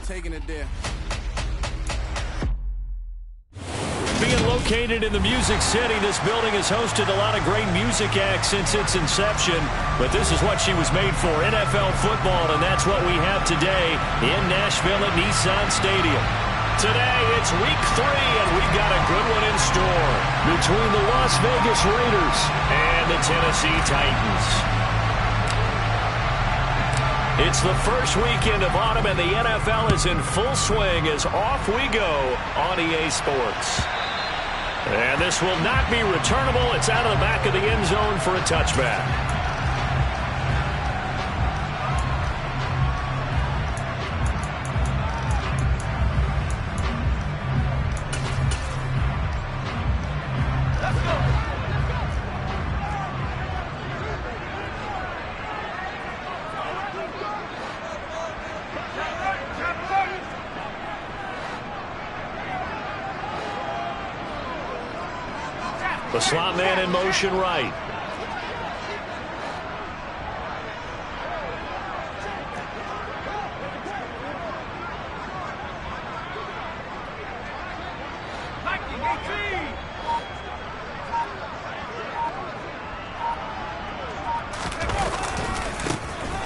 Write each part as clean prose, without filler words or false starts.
taking it there. Being located in the Music City, this building has hosted a lot of great music acts since its inception. But this is what she was made for, NFL football, and that's what we have today in Nashville at Nissan Stadium. Today, it's week 3, and we've got a good one in store between the Las Vegas Raiders and the Tennessee Titans. It's the first weekend of autumn, and the NFL is in full swing as off we go on EA Sports. And this will not be returnable. It's out of the back of the end zone for a touchback. The slot man in motion right.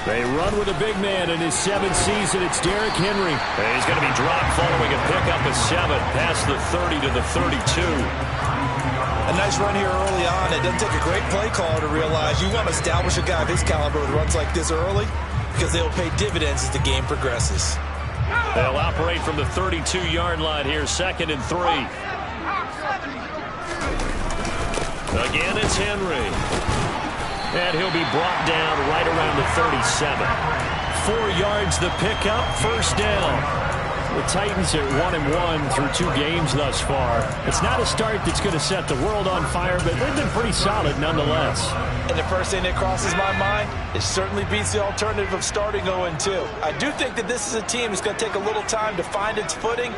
They run with a big man in his 7th season. It's Derrick Henry. And he's going to be dropped following a pickup of 7 past the 30 to the 32. A nice run here early on. It doesn't take a great play caller to realize you want to establish a guy of his caliber with runs like this early because they'll pay dividends as the game progresses. They'll operate from the 32-yard line here, 2nd and 3. Again, it's Henry. And he'll be brought down right around the 37. 4 yards the pickup, 1st down. The Titans are 1-1 through 2 games thus far. It's not a start that's going to set the world on fire, but they've been pretty solid nonetheless. And the first thing that crosses my mind, it certainly beats the alternative of starting 0-2. I do think that this is a team that's going to take a little time to find its footing.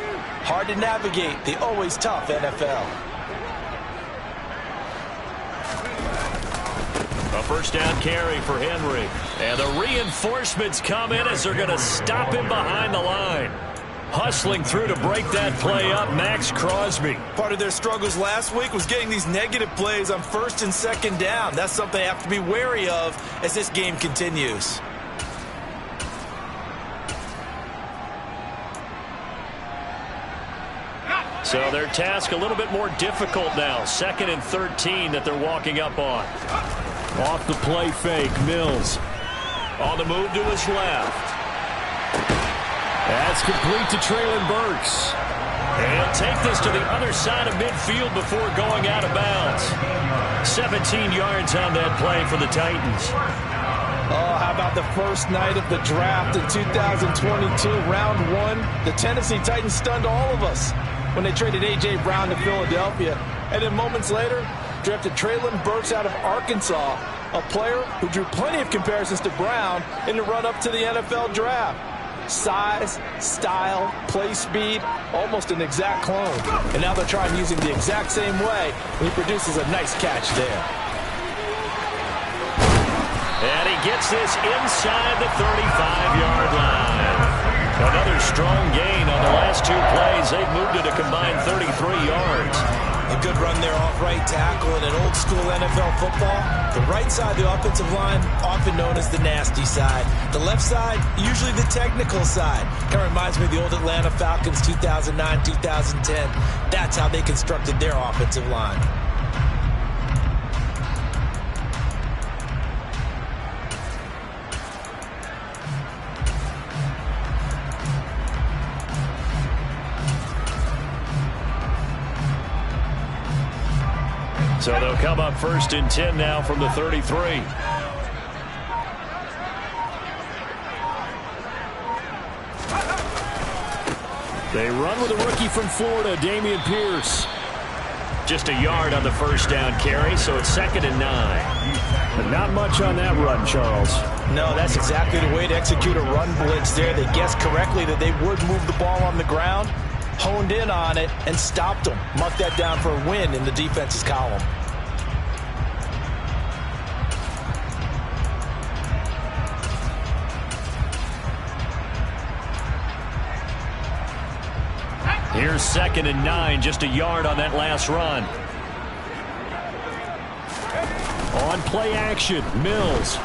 Hard to navigate the always tough NFL. A 1st down carry for Henry. And the reinforcements come in as they're going to stop him behind the line. Hustling through to break that play up, Max Crosby. Part of their struggles last week was getting these negative plays on 1st and 2nd down. That's something they have to be wary of as this game continues. So their task a little bit more difficult now. 2nd and 13 that they're walking up on. Off the play fake, Mills. On the move to his left. That's complete to Treylon Burks. And he'll take this to the other side of midfield before going out of bounds. 17 yards on that play for the Titans. Oh, how about the first night of the draft in 2022, round 1? The Tennessee Titans stunned all of us when they traded A.J. Brown to Philadelphia. And then moments later, drafted Treylon Burks out of Arkansas, a player who drew plenty of comparisons to Brown in the run-up to the NFL draft. Size, style, play speed, almost an exact clone. And now they're trying using the exact same way, and he produces a nice catch there. And he gets this inside the 35-yard line. Another strong gain on the last 2 plays. They've moved it a combined 33 yards. A good run there off right tackle in an old-school NFL football. The right side of the offensive line, often known as the nasty side. The left side, usually the technical side. Kind of reminds me of the old Atlanta Falcons 2009, 2010. That's how they constructed their offensive line. So they'll come up 1st and 10 now from the 33. They run with a rookie from Florida, Dameon Pierce. Just a yard on the 1st down carry, so it's 2nd and 9. But not much on that run, Charles. No, that's exactly the way to execute a run blitz there. They guessed correctly that they would move the ball on the ground, honed in on it, and stopped them. Mark that down for a win in the defense's column. Here's 2nd and 9, just a yard on that last run. On play action, Mills.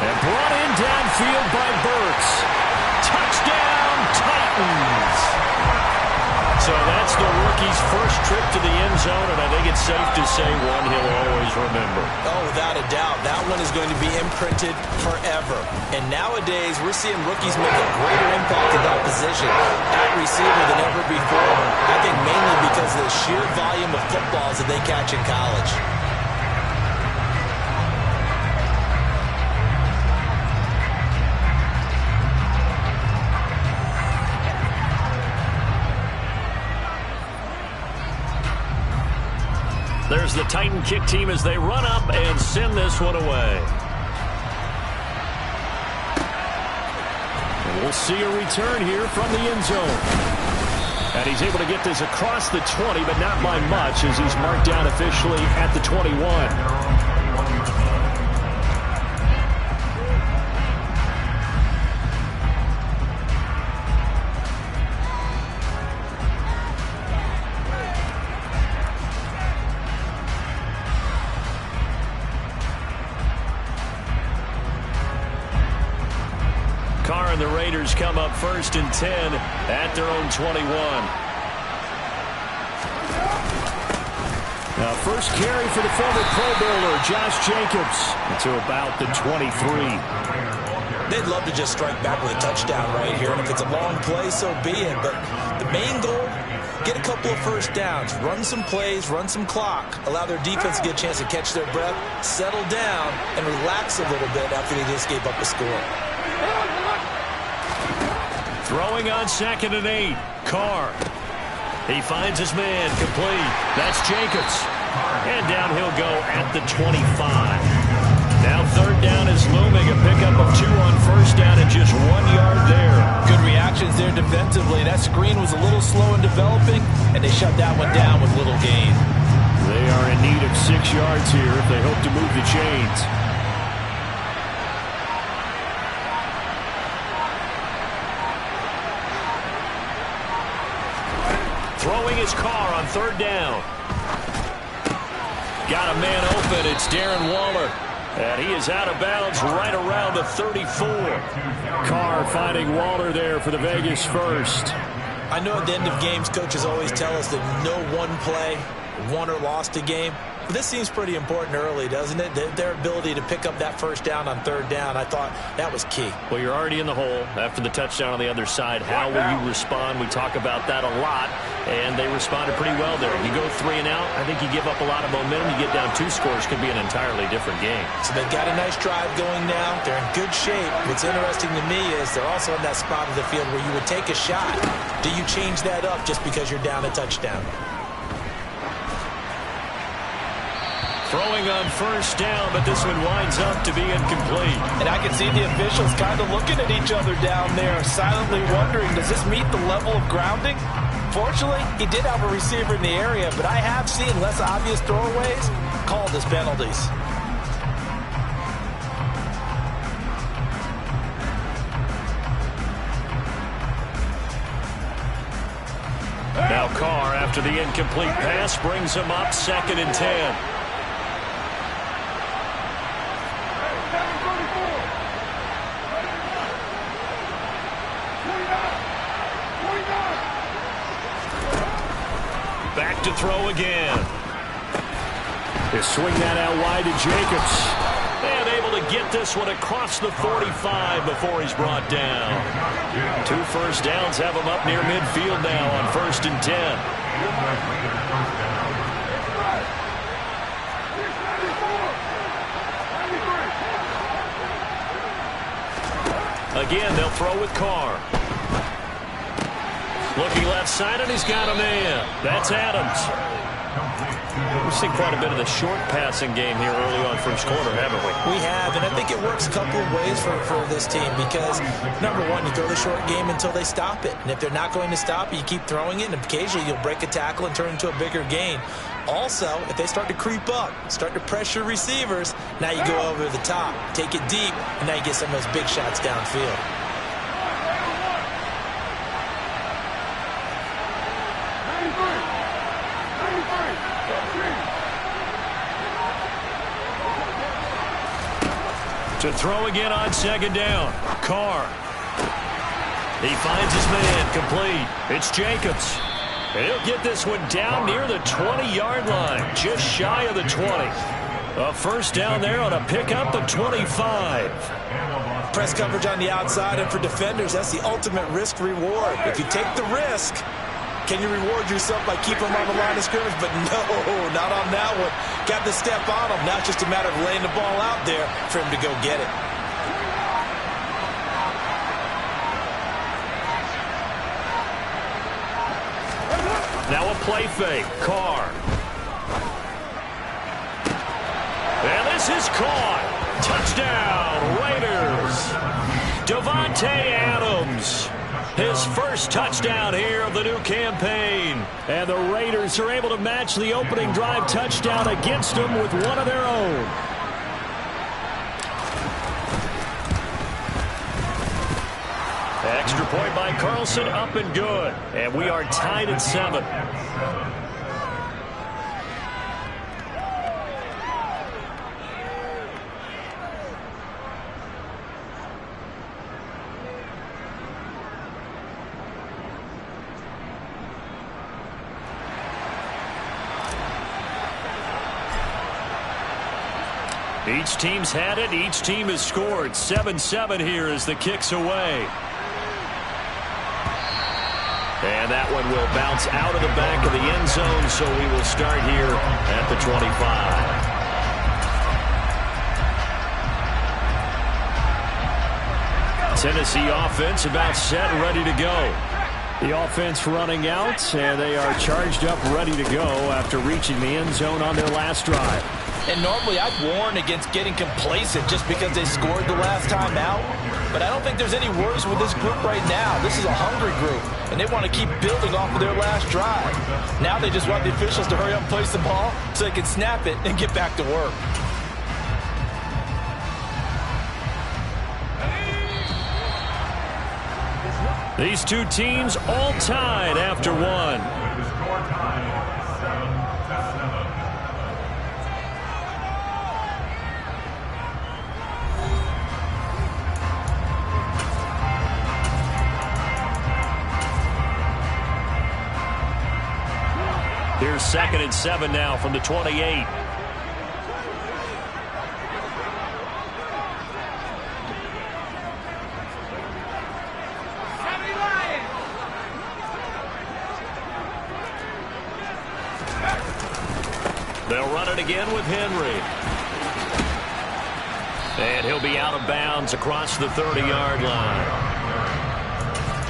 And brought in downfield by Burks. Touchdown, Titans. So that's the rookie's first trip to the end zone, and I think it's safe to say one he'll always remember. Oh, without a doubt. That one is going to be imprinted forever. And nowadays, we're seeing rookies make a greater impact in that position at receiver than ever before. I think mainly because of the sheer volume of footballs that they catch in college. There's the Titan kick team as they run up and send this one away. And we'll see a return here from the end zone. And he's able to get this across the 20, but not by much as he's marked down officially at the 21. And the Raiders come up 1st and 10 at their own 21. Now first carry for the former Pro Bowler, Josh Jacobs, to about the 23. They'd love to just strike back with a touchdown right here, and if it's a long play, so be it. But the main goal, get a couple of first downs, run some plays, run some clock, allow their defense to get a chance to catch their breath, settle down, and relax a little bit after they just gave up a score. Throwing on 2nd and 8. Carr. He finds his man complete. That's Jacobs. And down he'll go at the 25. Now 3rd down is looming. A pickup of 2 on 1st down and just 1 yard there. Good reactions there defensively. That screen was a little slow in developing, and they shut that one down with little gain. They are in need of 6 yards here if they hope to move the chains. Throwing his Carr on 3rd down. Got a man open. It's Darren Waller. And he is out of bounds right around the 34. Carr finding Waller there for the Vegas first. I know at the end of games, coaches always tell us that no one play won or lost a game. But this seems pretty important early, doesn't it? Their ability to pick up that first down on 3rd down, I thought that was key. Well, you're already in the hole after the touchdown on the other side. How will you respond? We talk about that a lot, and they responded pretty well there. You go 3 and out, I think you give up a lot of momentum. You get down 2 scores, could be an entirely different game. So they've got a nice drive going now. They're in good shape. What's interesting to me is they're also in that spot of the field where you would take a shot. Do you change that up just because you're down a touchdown? Throwing on 1st down, but this one winds up to be incomplete. And I can see the officials kind of looking at each other down there, silently wondering, does this meet the level of grounding? Fortunately, he did have a receiver in the area, but I have seen less obvious throwaways called as penalties. Now Carr, after the incomplete pass, brings him up 2nd and 10. Back to throw again. They swing that out wide to Jacobs. And able to get this one across the 45 before he's brought down. 2 first downs have him up near midfield now on 1st and 10. Again, they'll throw with Carr. Looking left side, and he's got a man. That's Adams. We've seen quite a bit of the short passing game here early on first quarter, haven't we? We have, and I think it works a couple of ways for this team because, number one, you throw the short game until they stop it. And if they're not going to stop it, you keep throwing it, and occasionally you'll break a tackle and turn into a bigger gain. Also, if they start to creep up, start to pressure receivers, now you go over the top, take it deep, and now you get some of those big shots downfield. To throw again on second down. Carr. He finds his man, complete. It's Jacobs. And he'll get this one down near the 20-yard line, just shy of the 20. A first down there on a pickup of 25. Press coverage on the outside, and for defenders, that's the ultimate risk-reward. If you take the risk, can you reward yourself by keeping them on the line of scrimmage? But no, not on that one. Got the step on him. Now it's just a matter of laying the ball out there for him to go get it. Now a play fake. Carr. And this is caught. Touchdown, Raiders. Davante Adams. His first touchdown here of the new campaign. And the Raiders are able to match the opening drive touchdown against them with one of their own. Extra point by Carlson, up and good. And we are tied at 7. Each team's had it. Each team has scored. 7-7 here as the kick's away. And that one will bounce out of the back of the end zone, so we will start here at the 25. Tennessee offense about set, ready to go. The offense running out, and they are charged up, ready to go after reaching the end zone on their last drive. And normally I'd warn against getting complacent just because they scored the last time out. But I don't think there's any worries with this group right now. This is a hungry group, and they want to keep building off of their last drive. Now they just want the officials to hurry up and place the ball so they can snap it and get back to work. These two teams all tied after one. Here's 2nd and 7 now from the 28. They'll run it again with Henry. And he'll be out of bounds across the 30-yard line.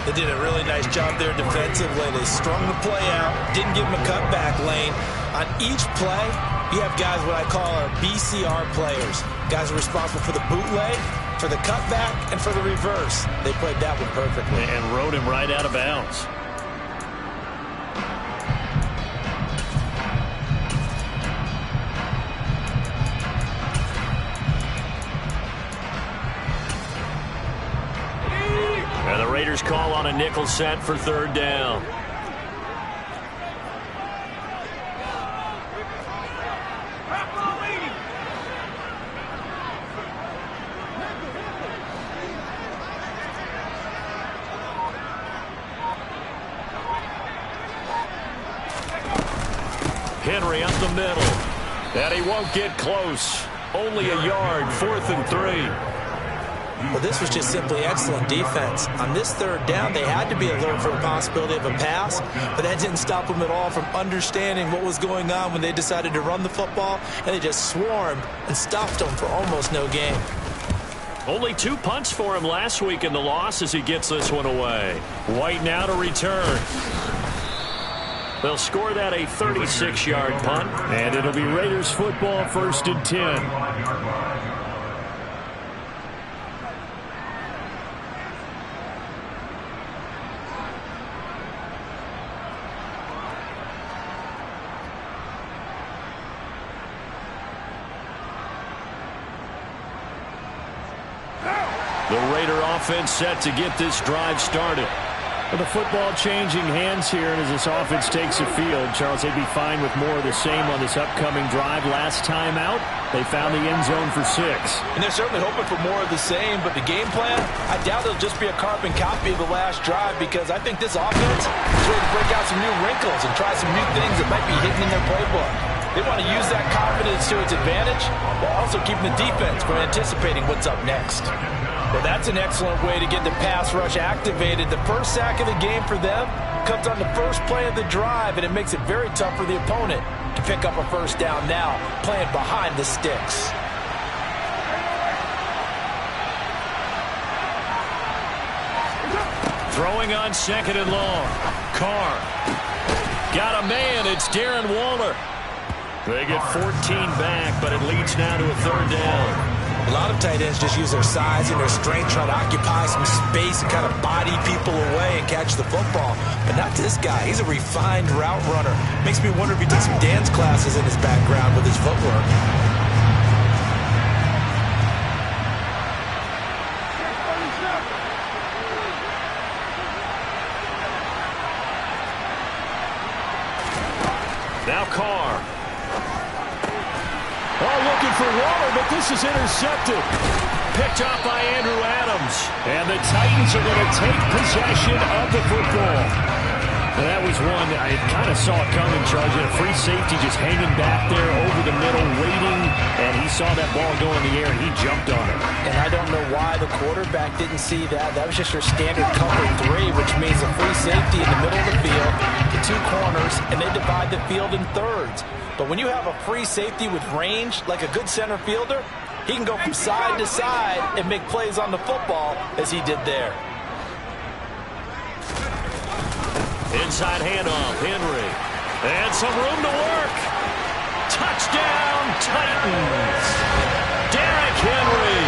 They did a really nice job there defensively. They strung the play out, didn't give him a cutback lane. On each play, you have guys what I call our BCR players. Guys are responsible for the bootleg, for the cutback, and for the reverse. They played that one perfectly. And rode him right out of bounds. And the Raiders call on a nickel set for 3rd down. Henry up the middle. And he won't get close. Only a yard, 4th and 3. Well, this was just simply excellent defense. On this 3rd down, they had to be alert for the possibility of a pass, but that didn't stop them at all from understanding what was going on when they decided to run the football, and they just swarmed and stopped them for almost no gain. Only 2 punts for him last week in the loss as he gets this one away. White now to return. They'll score that a 36-yard punt, and it'll be Raiders football, 1st and 10. The Raider offense set to get this drive started. With the football changing hands here, and as this offense takes the field, Charles, they'd be fine with more of the same on this upcoming drive. Last time out, they found the end zone for 6. And they're certainly hoping for more of the same, but the game plan, I doubt it'll just be a carbon copy of the last drive, because I think this offense is ready to break out some new wrinkles and try some new things that might be hidden in their playbook. They want to use that confidence to its advantage while also keeping the defense from anticipating what's up next. Well, that's an excellent way to get the pass rush activated. The first sack of the game for them comes on the first play of the drive, and it makes it very tough for the opponent to pick up a first down now, playing behind the sticks. Throwing on 2nd and long. Carr. Got a man. It's Darren Waller. They get 14 back, but it leads now to a 3rd down. A lot of tight ends just use their size and their strength, trying to occupy some space and kind of body people away and catch the football. But not this guy. He's a refined route runner. Makes me wonder if he took some dance classes in his background with his footwork. Now Carr. Oh, looking for Waller, but this is intercepted. Picked off by Andrew Adams. And the Titans are going to take possession of the football. And that was one that I kind of saw coming, Charles. You had a free safety just hanging back there over the middle, waiting. And he saw that ball go in the air, and he jumped on it. And I don't know why the quarterback didn't see that. That was just your standard cover 3, which means a free safety in the middle of the field, the 2 corners, and they divide the field in thirds. But when you have a free safety with range, like a good center fielder, he can go from side to side and make plays on the football as he did there. Inside handoff, Henry. And some room to work. Touchdown, Titans. Derrick Henry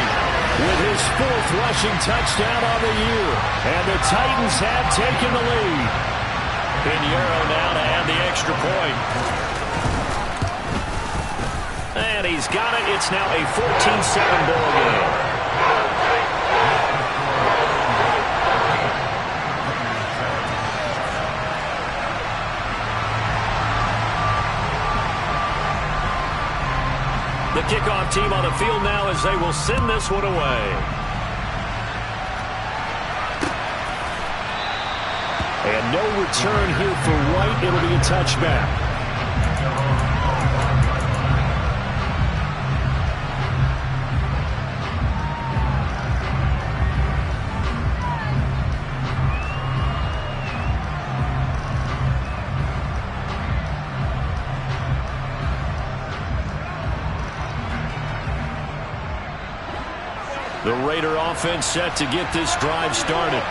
with his 4th rushing touchdown on the year. And the Titans have taken the lead. Pinheiro now to add the extra point. And he's got it. It's now a 14-7 ball game. The kickoff team on the field now as they will send this one away. And no return here for White. It'll be a touchback. The Raider offense set to get this drive started.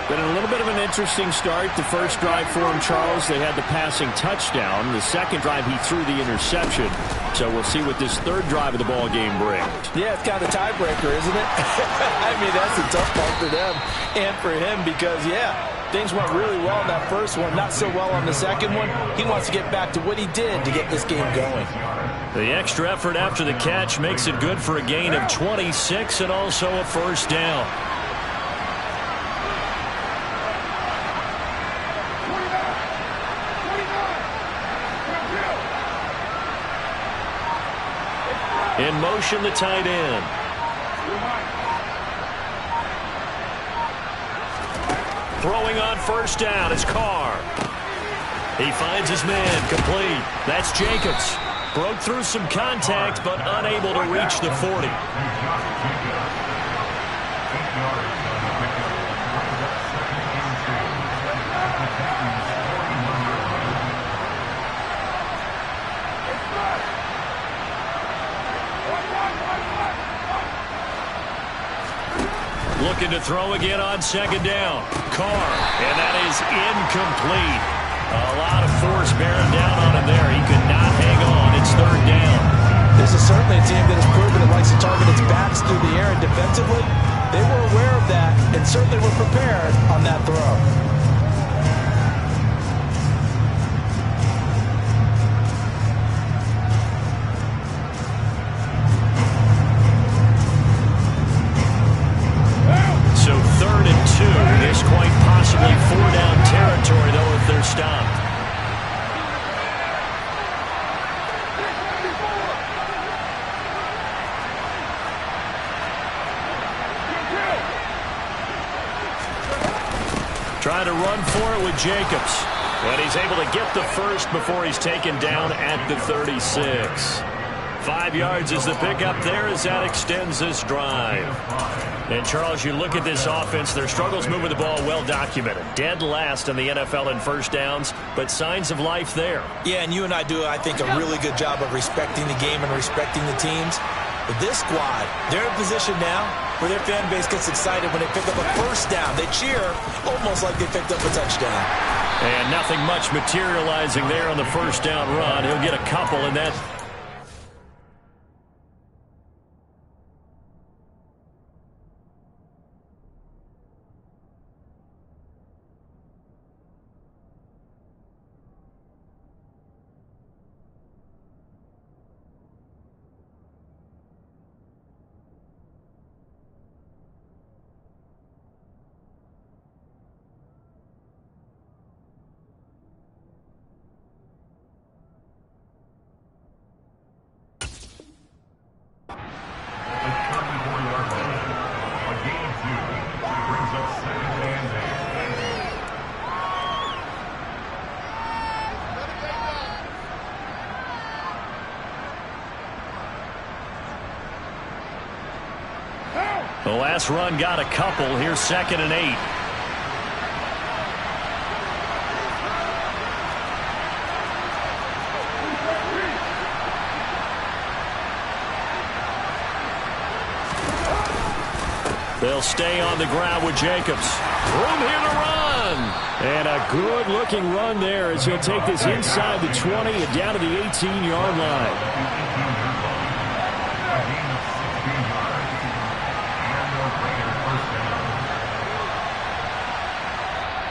Been a little bit of an interesting start. The first drive for him, Charles, they had the passing touchdown. The second drive, he threw the interception. So we'll see what this 3rd drive of the ball game brings. Yeah, it's kind of a tiebreaker, isn't it? I mean, that's the tough part for them and for him because, yeah, things went really well in that first one, not so well on the second one. He wants to get back to what he did to get this game going. The extra effort after the catch makes it good for a gain of 26 and also a first down. In motion, the tight end. Throwing on first down is Carr. He finds his man, complete. That's Jacobs. Broke through some contact, but unable to reach the 40. Looking to throw again on 2nd down. Carr, and that is incomplete. A lot of force bearing down on him there. He could not hang on. It's 3rd down. This is certainly a team that has proven it likes to target its backs through the air and defensively. They were aware of that and certainly were prepared on that throw. So 3rd and 2. This quite possibly 4 down Trying to run for it with Jacobs. And he's able to get the first before he's taken down at the 36. 5 yards is the pickup there as that extends this drive. And, Charles, you look at this offense, their struggles moving the ball well documented. Dead last in the NFL in first downs, but signs of life there. Yeah, and you and I do, I think, a really good job of respecting the game and respecting the teams. But this squad, they're in a position now where their fan base gets excited when they pick up a first down. They cheer almost like they picked up a touchdown. And nothing much materializing there on the first down run. He'll get a couple in that. The last run got a couple. Here's 2nd and 8. They'll stay on the ground with Jacobs. Room here to run. And a good-looking run there as he'll take this inside the 20 and down to the 18-yard line.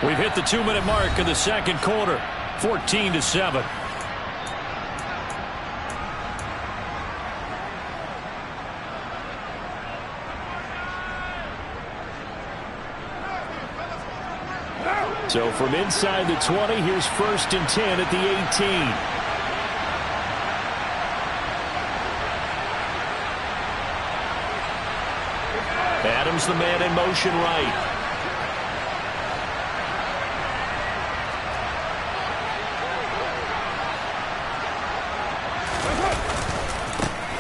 We've hit the 2-minute mark of the second quarter. 14-7. So from inside the 20, here's 1st and 10 at the 18. Adams the man in motion right.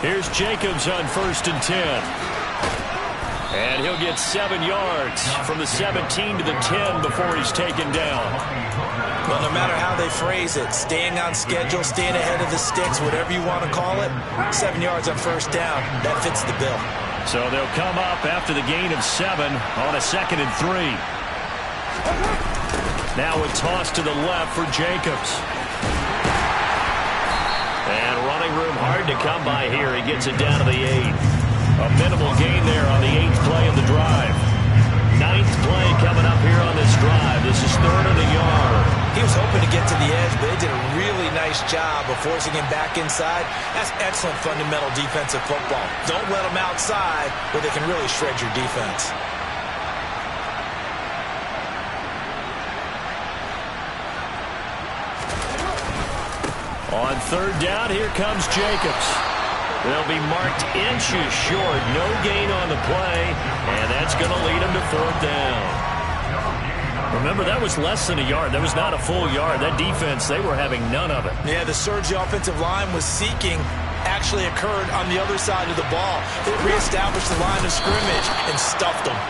Here's Jacobs on 1st and 10. And he'll get 7 yards from the 17 to the 10 before he's taken down. Well, no matter how they phrase it, staying on schedule, staying ahead of the sticks, whatever you want to call it, 7 yards on 1st down, that fits the bill. So they'll come up after the gain of 7 on a 2nd and 3. Now a toss to the left for Jacobs. And running room hard to come by here. He gets it down to the 8. A minimal gain there on the 8th play of the drive. 9th play coming up here on this drive. This is 3rd and a yard. He was hoping to get to the edge, but they did a really nice job of forcing him back inside. That's excellent fundamental defensive football. Don't let them outside where they can really shred your defense. On 3rd down, here comes Jacobs. They'll be marked inches short. No gain on the play, and that's going to lead them to 4th down. Remember, that was less than a yard. That was not a full yard. That defense, they were having none of it. Yeah, the surge the offensive line was seeking actually occurred on the other side of the ball. They reestablished the line of scrimmage and stuffed them.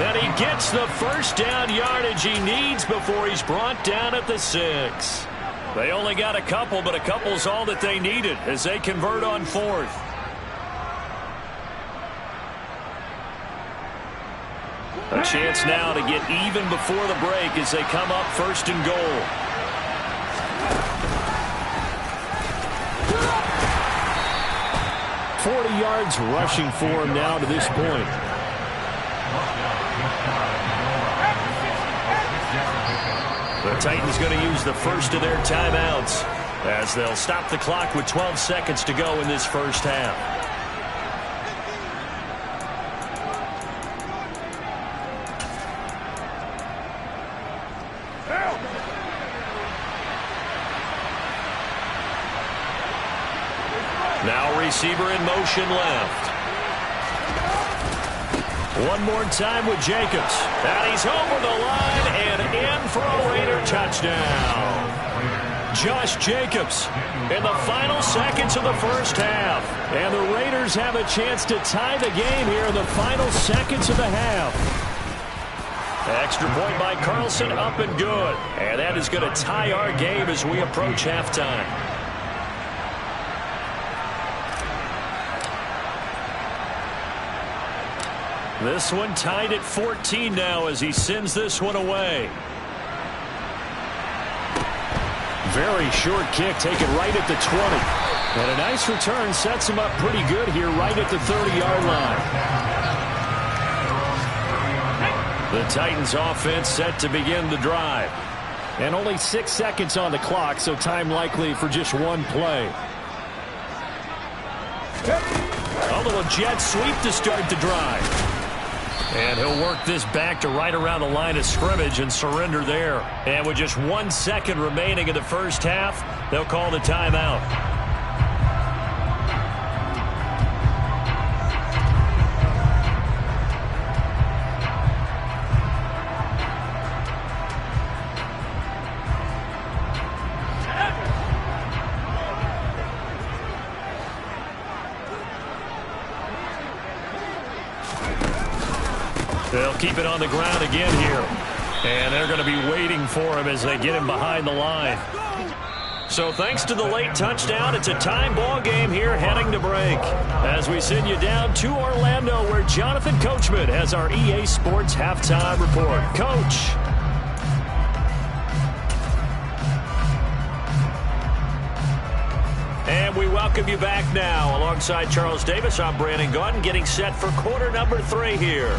And he gets the 1st down yardage he needs before he's brought down at the 6. They only got a couple, but a couple's all that they needed as they convert on 4th. A chance now to get even before the break as they come up 1st and goal. .40 yards rushing for him now to this point. The Titans going to use the first of their timeouts as they'll stop the clock with 12 seconds to go in this first half. Now receiver in motion left. One more time with Jacobs. And he's over the line and in. for a Raider touchdown. Josh Jacobs in the final seconds of the first half. And the Raiders have a chance to tie the game here in the final seconds of the half. Extra point by Carlson, up and good. And that is going to tie our game as we approach halftime. This one tied at 14 now as he sends this one away. Very short kick taken right at the 20. And a nice return sets him up pretty good here right at the 30-yard line. The Titans offense set to begin the drive. And only 6 seconds on the clock, so time likely for just one play. A little jet sweep to start the drive. And he'll work this back to right around the line of scrimmage and surrender there. And with just 1 second remaining in the first half, they'll call the timeout. They'll keep it on the ground again here. And they're going to be waiting for him as they get him behind the line. So thanks to the late touchdown, it's a time ball game here heading to break. As we send you down to Orlando where Jonathan Coachman has our EA Sports halftime report. Coach. And we welcome you back now. Alongside Charles Davis, I'm Brandon Gaudin getting set for quarter number 3 here.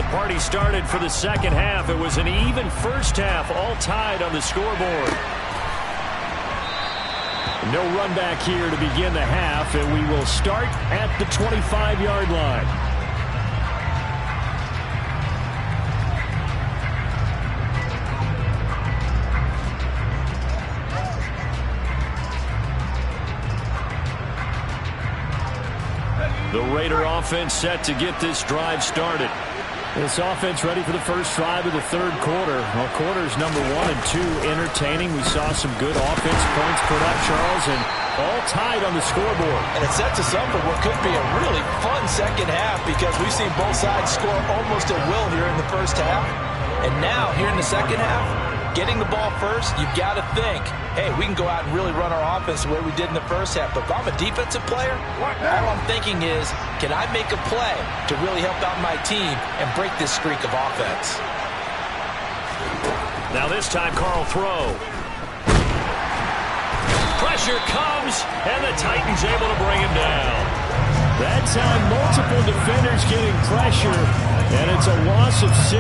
Party started for the second half. It was an even first half, all tied on the scoreboard. No run back here to begin the half, and we will start at the 25-yard line. The Raider offense set to get this drive started. This offense ready for the first drive of the third quarter. Well, quarters number 1 and 2 entertaining. We saw some good offense points put up, Charles, and all tied on the scoreboard. And it sets us up for what could be a really fun second half because we've seen both sides score almost at will here in the first half. And now, here in the second half, getting the ball first, you've got to think, hey, we can go out and really run our offense the way we did in the first half. But if I'm a defensive player, all I'm thinking is, can I make a play to really help out my team and break this streak of offense? Now this time, Carl throw. Pressure comes, and the Titans able to bring him down. That time, multiple defenders getting pressure, and it's a loss of 6.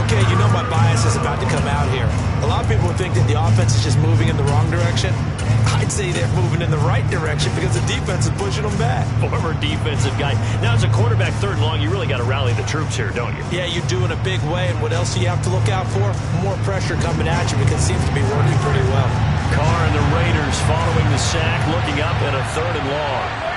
Okay, you know my bias is about to come out here. A lot of people would think that the offense is just moving in the wrong direction. I'd say they're moving in the right direction because the defense is pushing them back. Former defensive guy. Now, as a quarterback, third and long, you really got to rally the troops here, don't you? Yeah, you do in a big way. And what else do you have to look out for? More pressure coming at you because it seems to be working pretty well. Carr and the Raiders following the sack, looking up at a third and long.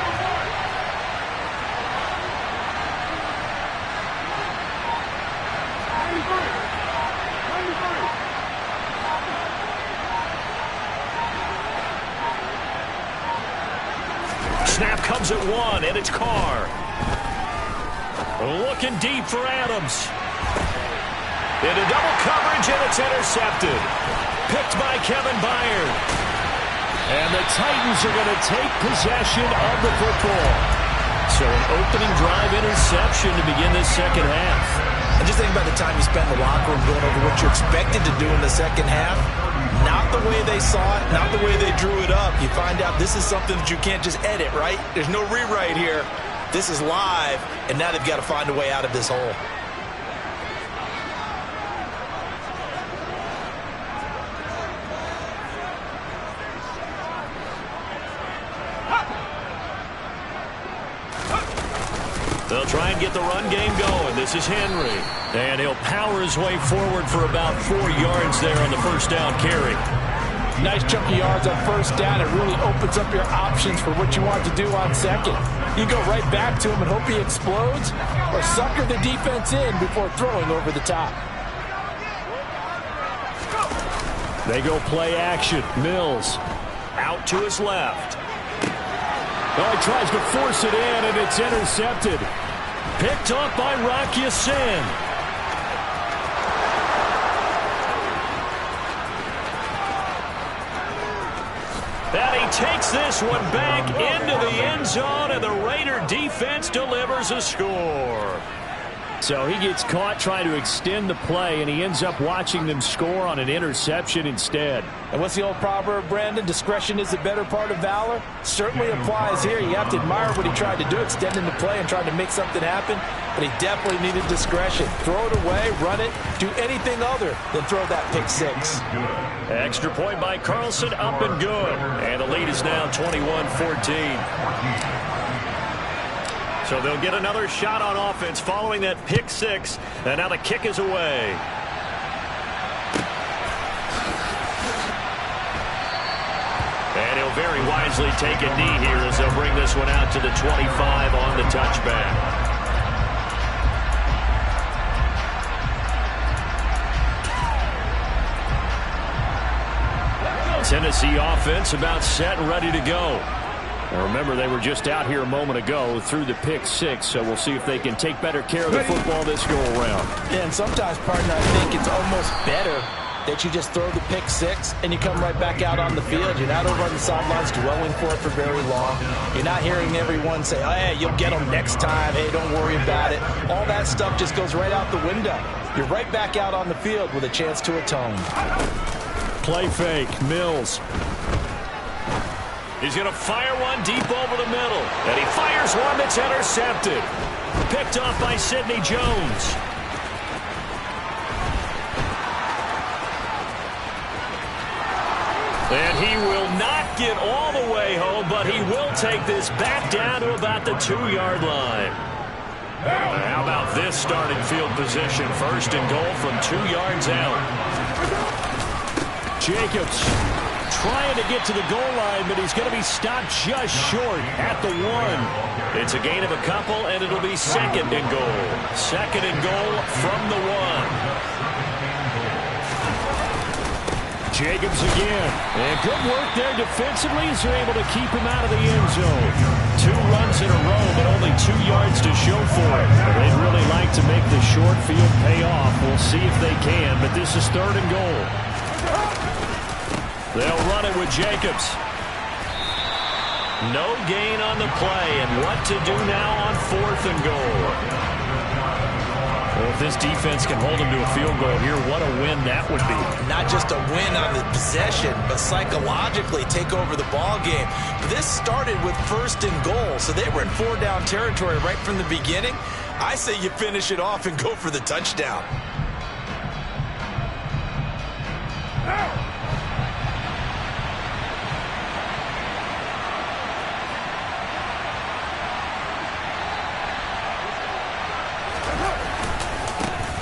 Snap comes at 1, and it's Carr. Looking deep for Adams. Into double coverage, and it's intercepted. Picked by Kevin Byard. And the Titans are going to take possession of the football. So an opening drive interception to begin this second half. And just think about the time you spent in the locker room going over what you're expected to do in the second half. Not the way they saw it, not the way they drew it up. You find out this is something that you can't just edit, right? There's no rewrite here. This is live, and now they've got to find a way out of this hole. They'll try and get the run game going. This is Henry. And he'll power his way forward for about 4 yards there on the first down carry. Nice chunk of yards on first down. It really opens up your options for what you want to do on second. You go right back to him and hope he explodes, or sucker the defense in before throwing over the top. They go play action. Mills out to his left. Oh, he tries to force it in, and it's intercepted. Picked off by Rock Ya-Sin. And he takes this one back into the end zone, and the Raider defense delivers a score. So he gets caught trying to extend the play, and he ends up watching them score on an interception instead. And what's the old proverb, Brandon? Discretion is the better part of valor. Certainly applies here. You have to admire what he tried to do, extending the play and trying to make something happen. But he definitely needed discretion. Throw it away, run it, do anything other than throw that pick six. Extra point by Carlson, up and good. And the lead is now 21-14. So they'll get another shot on offense following that pick six. And now the kick is away. And he'll very wisely take a knee here as they'll bring this one out to the 25 on the touchback. Tennessee offense about set and ready to go. And remember, they were just out here a moment ago through the pick six, so we'll see if they can take better care of the football this go-around. Yeah, and sometimes, partner, I think it's almost better that you just throw the pick six and you come right back out on the field. You're not over on the sidelines dwelling for it for very long. You're not hearing everyone say, oh, hey, you'll get them next time. Hey, don't worry about it. All that stuff just goes right out the window. You're right back out on the field with a chance to atone. Play fake. Mills. He's going to fire one deep over the middle. And he fires one that's intercepted. Picked off by Sidney Jones. And he will not get all the way home, but he will take this back down to about the 2-yard line. How about this starting field position? First and goal from 2 yards out. Jacobs trying to get to the goal line, but he's going to be stopped just short at the 1. It's a gain of a couple, and it'll be second and goal. Second and goal from the 1. Jacobs again. And good work there defensively as they're able to keep him out of the end zone. 2 runs in a row, but only 2 yards to show for it. They'd really like to make the short field pay off. We'll see if they can, but this is third and goal. They'll run it with Jacobs. No gain on the play, and what to do now on fourth and goal. Well, if this defense can hold him to a field goal here, what a win that would be. Not just a win on the possession, but psychologically take over the ball game. This started with first and goal, so they were in 4-down territory right from the beginning. I say you finish it off and go for the touchdown.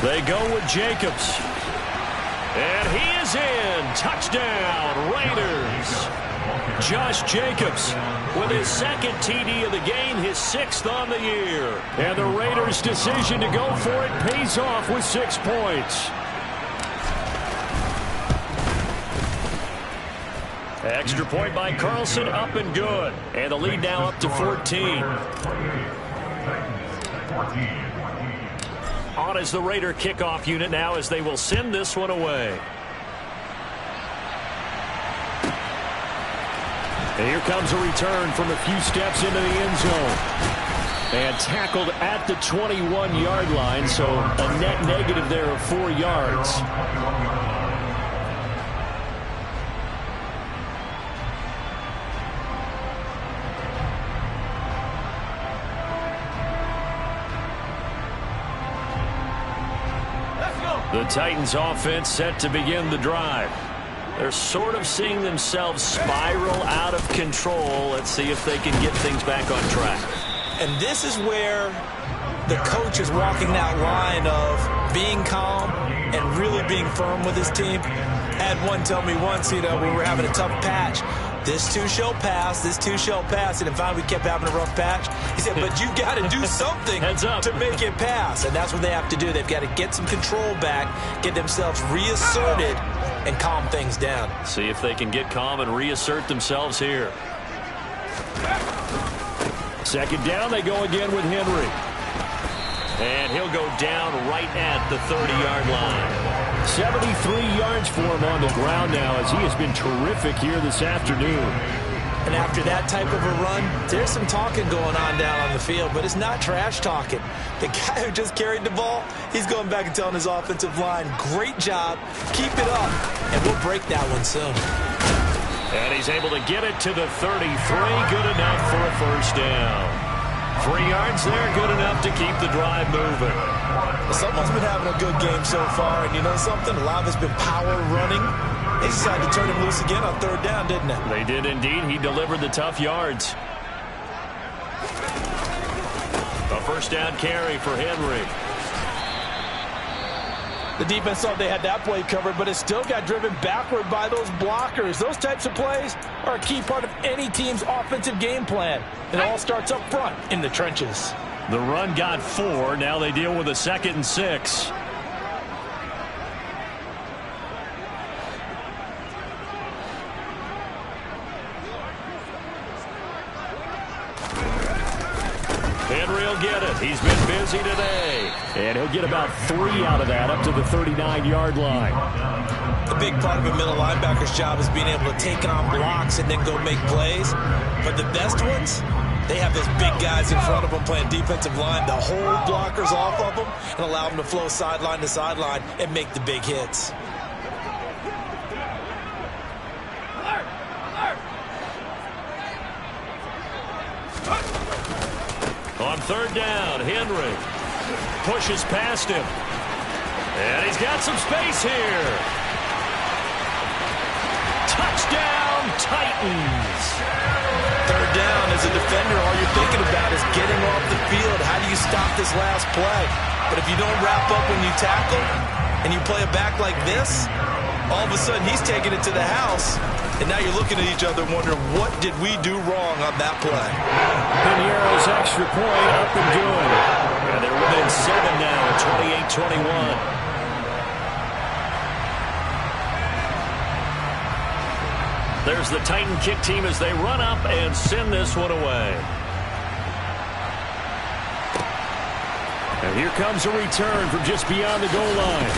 They go with Jacobs. And he is in. Touchdown, Raiders. Josh Jacobs with his second TD of the game, his 6th on the year. And the Raiders' decision to go for it pays off with 6 points. Extra point by Carlson, up and good. And the lead now up to 14. On is the Raider kickoff unit now as they will send this one away. And here comes a return from a few steps into the end zone. And tackled at the 21-yard line, so a net negative there of 4 yards. The Titans offense set to begin the drive. They're sort of seeing themselves spiral out of control. Let's see if they can get things back on track. And this is where the coach is walking that line of being calm and really being firm with his team. I had one tell me once, when we were having a tough patch, this too shall pass, this too shall pass. And finally we kept having a rough patch. He said, but you got to do something to make it pass. And that's what they have to do. They've got to get some control back, get themselves reasserted, and calm things down. See if they can get calm and reassert themselves here. Second down, they go again with Henry. And he'll go down right at the 30-yard line. 73 yards for him on the ground now as he has been terrific here this afternoon. And after that type of a run, there's some talking going on down on the field, but it's not trash talking. The guy who just carried the ball, he's going back and telling his offensive line, great job, keep it up, and we'll break that one soon. And he's able to get it to the 33, good enough for a first down. 3 yards there, good enough to keep the drive moving. Someone's been having a good game so far, and you know something? A lot of it's been power running. They decided to turn him loose again on third down, didn't they? They did indeed. He delivered the tough yards. A first down carry for Henry. The defense thought they had that play covered, but it still got driven backward by those blockers. Those types of plays are a key part of any team's offensive game plan. It all starts up front in the trenches. The run got 4. Now they deal with a 2nd and 6. Henry will get it. He's been busy today. And he'll get about 3 out of that up to the 39-yard line. A big part of a middle linebacker's job is being able to take on blocks and then go make plays. But the best ones, they have those big guys in front of them playing defensive line to hold blockers off of them and allow them to flow sideline to sideline and make the big hits. On third down, Henry pushes past him. And he's got some space here. Touchdown, Titans. Third down, as a defender, all you're thinking about is getting off the field. How do you stop this last play? But if you don't wrap up when you tackle and you play it back like this, all of a sudden he's taking it to the house. And now you're looking at each other wondering, what did we do wrong on that play? Piniero's extra point up and good. And they're within 7 now, 28-21. There's the Titan kick team as they run up and send this one away. And here comes a return from just beyond the goal line.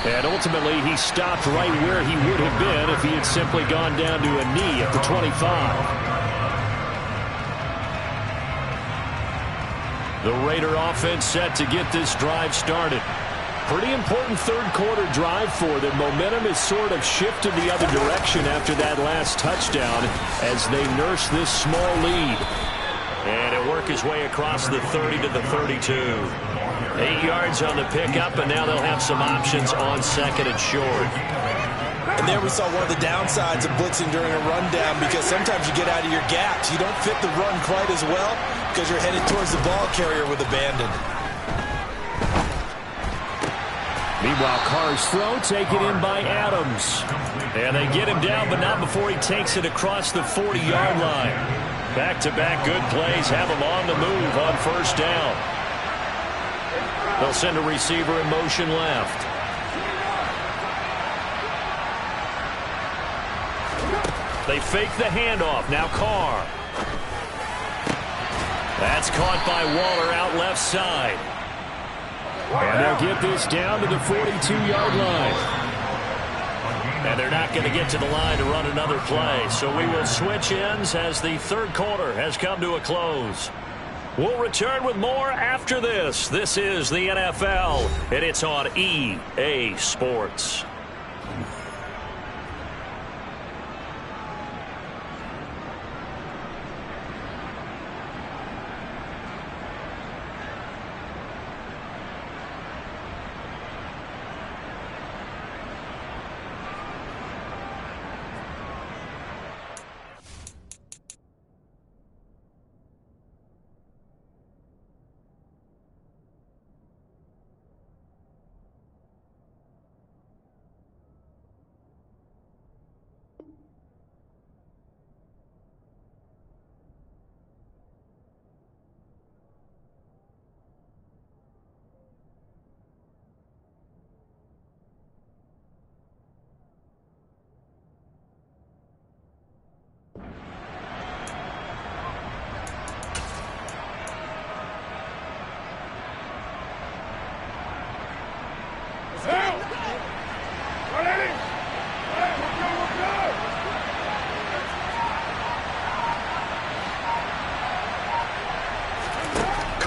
And ultimately, he stopped right where he would have been if he had simply gone down to a knee at the 25. The Raider offense set to get this drive started. Pretty important third-quarter drive for them. Momentum has sort of shifted the other direction after that last touchdown as they nurse this small lead. And it'll work his way across the 30 to the 32. 8 yards on the pickup, and now they'll have some options on second and short. And there we saw one of the downsides of blitzing during a rundown, because sometimes you get out of your gaps. You don't fit the run quite as well because you're headed towards the ball carrier with abandon. Meanwhile, Carr's throw taken in by Adams. And they get him down, but not before he takes it across the 40-yard line. Back-to-back good plays have him on the move on first down. They'll send a receiver in motion left. They fake the handoff. Now Carr. That's caught by Waller out left side. And they'll get this down to the 42-yard line. And they're not going to get to the line to run another play. So we will switch ends as the third quarter has come to a close. We'll return with more after this. This is the NFL, and it's on EA Sports.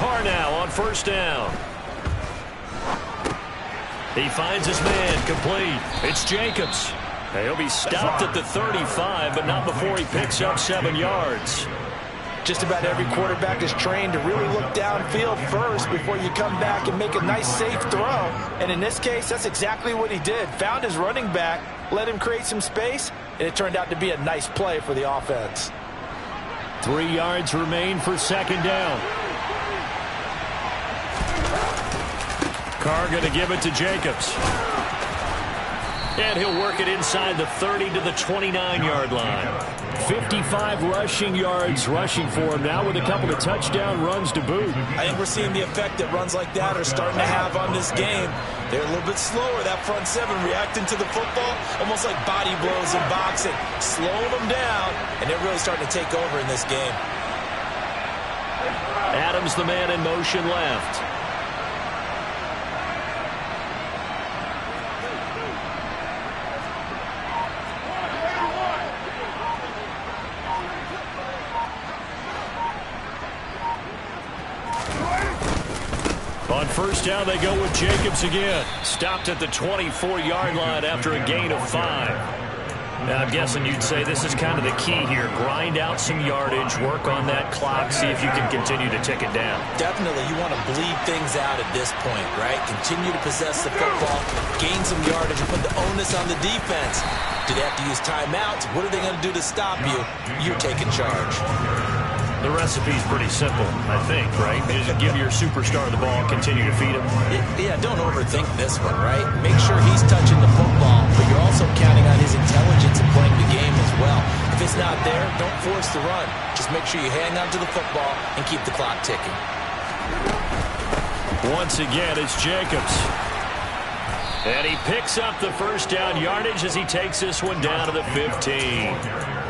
Carr now on first down. He finds his man, complete. It's Jacobs. He'll be stopped at the 35, but not before he picks up 7 yards. Just about every quarterback is trained to really look downfield first before you come back and make a nice, safe throw. And in this case, that's exactly what he did. Found his running back, let him create some space, and it turned out to be a nice play for the offense. 3 yards remain for second down. Carr going to give it to Jacobs. And he'll work it inside the 30 to the 29-yard line. 55 rushing yards rushing for him now with a couple of touchdown runs to boot. I think we're seeing the effect that runs like that are starting to have on this game. They're a little bit slower, that front seven, reacting to the football, almost like body blows in boxing, slowing them down, and they're really starting to take over in this game. Adams, the man in motion left. On first down, they go with Jacobs again. Stopped at the 24-yard line after a gain of 5. Now, I'm guessing you'd say this is kind of the key here. Grind out some yardage, work on that clock, see if you can continue to tick it down. Definitely, you want to bleed things out at this point, right? Continue to possess the football, gain some yardage, and put the onus on the defense. Do they have to use timeouts? What are they going to do to stop you? You're taking charge. The recipe's pretty simple, I think, right? You just give your superstar the ball, continue to feed him. Yeah, don't overthink this one, right? Make sure he's touching the football, but you're also counting on his intelligence in playing the game as well. If it's not there, don't force the run. Just make sure you hang on to the football and keep the clock ticking. Once again, it's Jacobs. And he picks up the first down yardage as he takes this one down to the 15.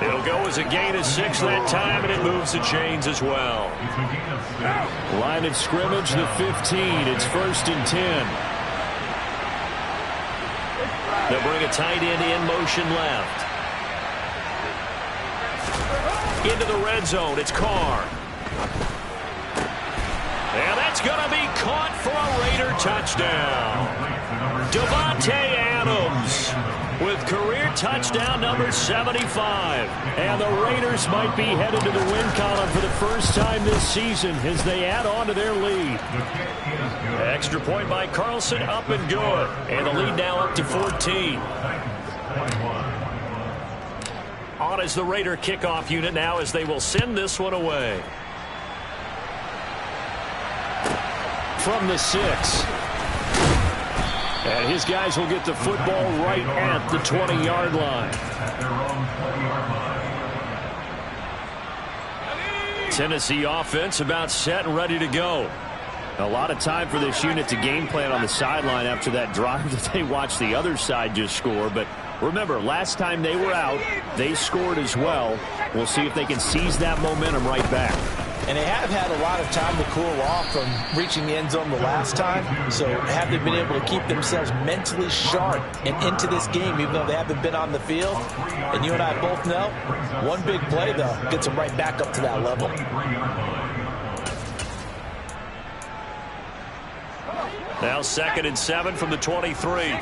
It'll go as a gain of 6 that time, and it moves the chains as well. Line of scrimmage, the 15. It's 1st and 10. They'll bring a tight end in motion left. Into the red zone, it's Carr. And that's going to be caught for a Raider touchdown. Devontae Adams with career touchdown number 75. And the Raiders might be headed to the win column for the first time this season as they add on to their lead. Extra point by Carlson, up and good. And the lead now up to 14. On is the Raider kickoff unit now as they will send this one away. From the 6. And his guys will get the football right at the 20-yard line. Tennessee offense about set and ready to go. A lot of time for this unit to game plan on the sideline after that drive that they watched the other side just score. But remember, last time they were out, they scored as well. We'll see if they can seize that momentum right back. And they have had a lot of time to cool off from reaching the end zone the last time. So have they been able to keep themselves mentally sharp and into this game, even though they haven't been on the field? And you and I both know, one big play, though, gets them right back up to that level. Now 2nd and 7 from the 23.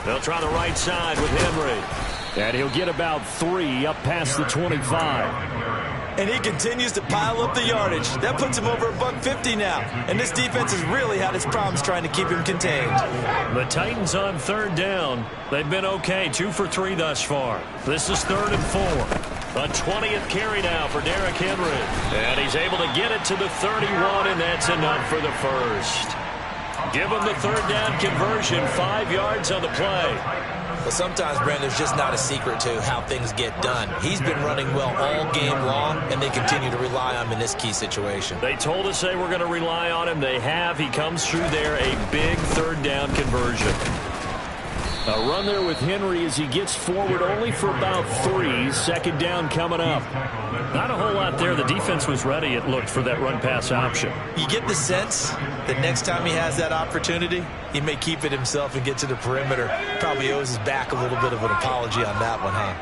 They'll try the right side with Henry. And he'll get about 3 up past the 25. And he continues to pile up the yardage. That puts him over $150 now. And this defense has really had its problems trying to keep him contained. The Titans on 3rd down. They've been okay, 2 for 3 thus far. This is 3rd and 4. A 20th carry now for Derrick Henry. And he's able to get it to the 31, and that's enough for the first. Give him the 3rd down conversion, 5 yards on the play. But sometimes, Brandon, there's just not a secret to how things get done. He's been running well all game long, and they continue to rely on him in this key situation. They told us they were going to rely on him. They have. He comes through there, a big 3rd down conversion. A run there with Henry as he gets forward only for about 3. Second down coming up. Not a whole lot there. The defense was ready, it looked, for that run-pass option. You get the sense that next time he has that opportunity, he may keep it himself and get to the perimeter. Probably owes his back a little bit of an apology on that one, huh?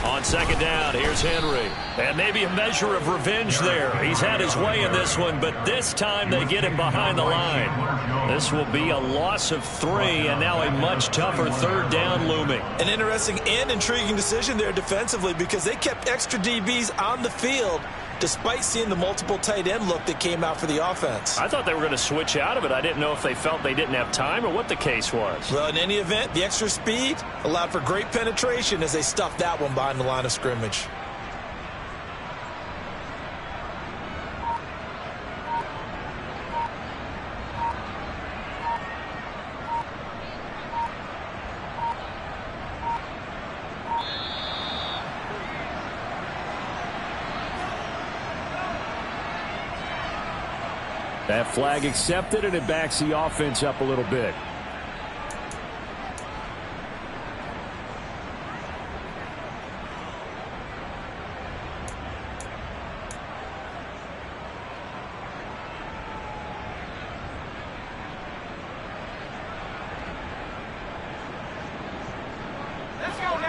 On second down, here's Henry. And maybe a measure of revenge there. He's had his way in this one, but this time they get him behind the line. This will be a loss of 3, and now a much tougher third down looming. An interesting and intriguing decision there defensively because they kept extra DBs on the field despite seeing the multiple tight end look that came out for the offense. I thought they were going to switch out of it. I didn't know if they felt they didn't have time or what the case was. Well, in any event, the extra speed allowed for great penetration as they stuffed that one behind the line of scrimmage. That flag accepted, and it backs the offense up a little bit.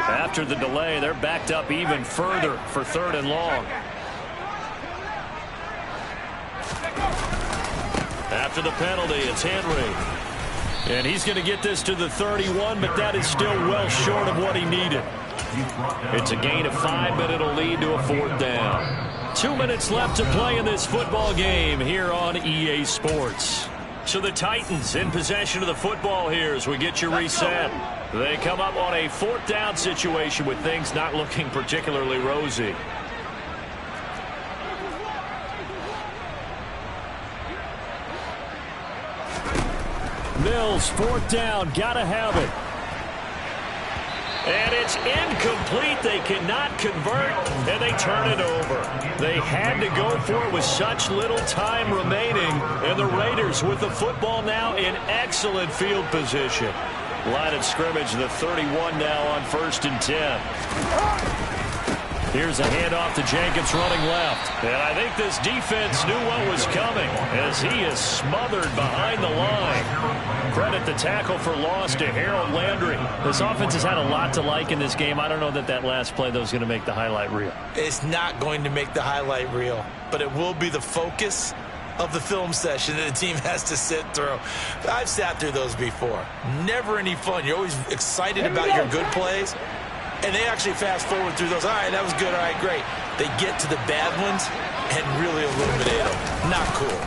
After the delay, they're backed up even further for 3rd and long. After the penalty, it's Henry. And he's going to get this to the 31, but that is still well short of what he needed. It's a gain of 5, but it'll lead to a 4th down. 2 minutes left to play in this football game here on EA Sports. So the Titans in possession of the football here as we get you reset. They come up on a 4th down situation with things not looking particularly rosy. Mills, 4th down, gotta have it. And it's incomplete. They cannot convert, and they turn it over. They had to go for it with such little time remaining, and the Raiders with the football now in excellent field position. Line of scrimmage, the 31 now on 1st and 10. Here's a handoff to Jenkins running left. And I think this defense knew what was coming as he is smothered behind the line. Credit the tackle for loss to Harold Landry. This offense has had a lot to like in this game. I don't know that last play, though, is going to make the highlight reel. It's not going to make the highlight reel, but it will be the focus of the film session that the team has to sit through. I've sat through those before. Never any fun. You're always excited about your good plays. And they actually fast forward through those. All right, that was good. All right, great. They get to the bad ones and really illuminate them. Not cool.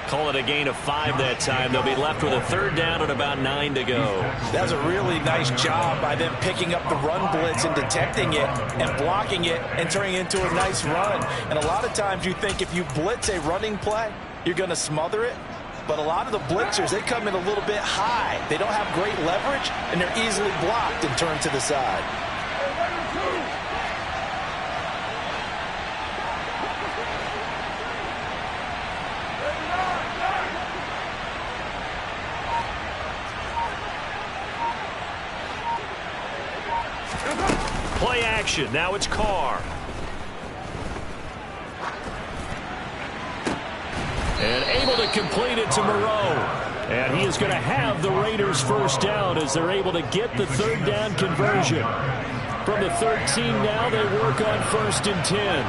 Call it a gain of 5 that time. They'll be left with a 3rd down and about 9 to go. That was a really nice job by them picking up the run blitz and detecting it and blocking it and turning it into a nice run. And a lot of times you think if you blitz a running play, you're going to smother it. But a lot of the blitzers, they come in a little bit high. They don't have great leverage, and they're easily blocked and turned to the side. Play action. Now it's Carr. And able to complete it to Moreau. And he is going to have the Raiders 1st down as they're able to get the 3rd down conversion. From the 13 now, they work on 1st and 10.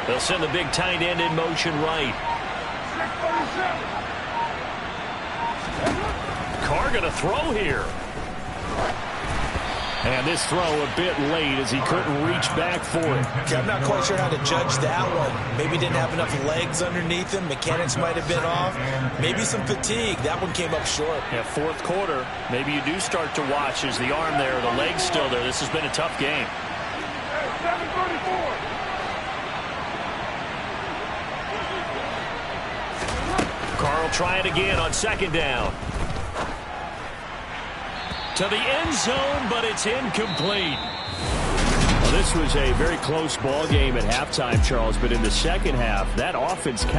They'll send the big tight end in motion right. Carr going to throw here. And this throw a bit late as he couldn't reach back for it. I'm not quite sure how to judge that one. Maybe didn't have enough legs underneath him. Mechanics might have been off. Maybe some fatigue. That one came up short. Yeah, 4th quarter. Maybe you do start to watch as the arm there, the leg's still there. This has been a tough game. Carr will try it again on 2nd down. To the end zone, but it's incomplete. Well, This was a very close ball game at halftime, Charles, but in the second half, that offense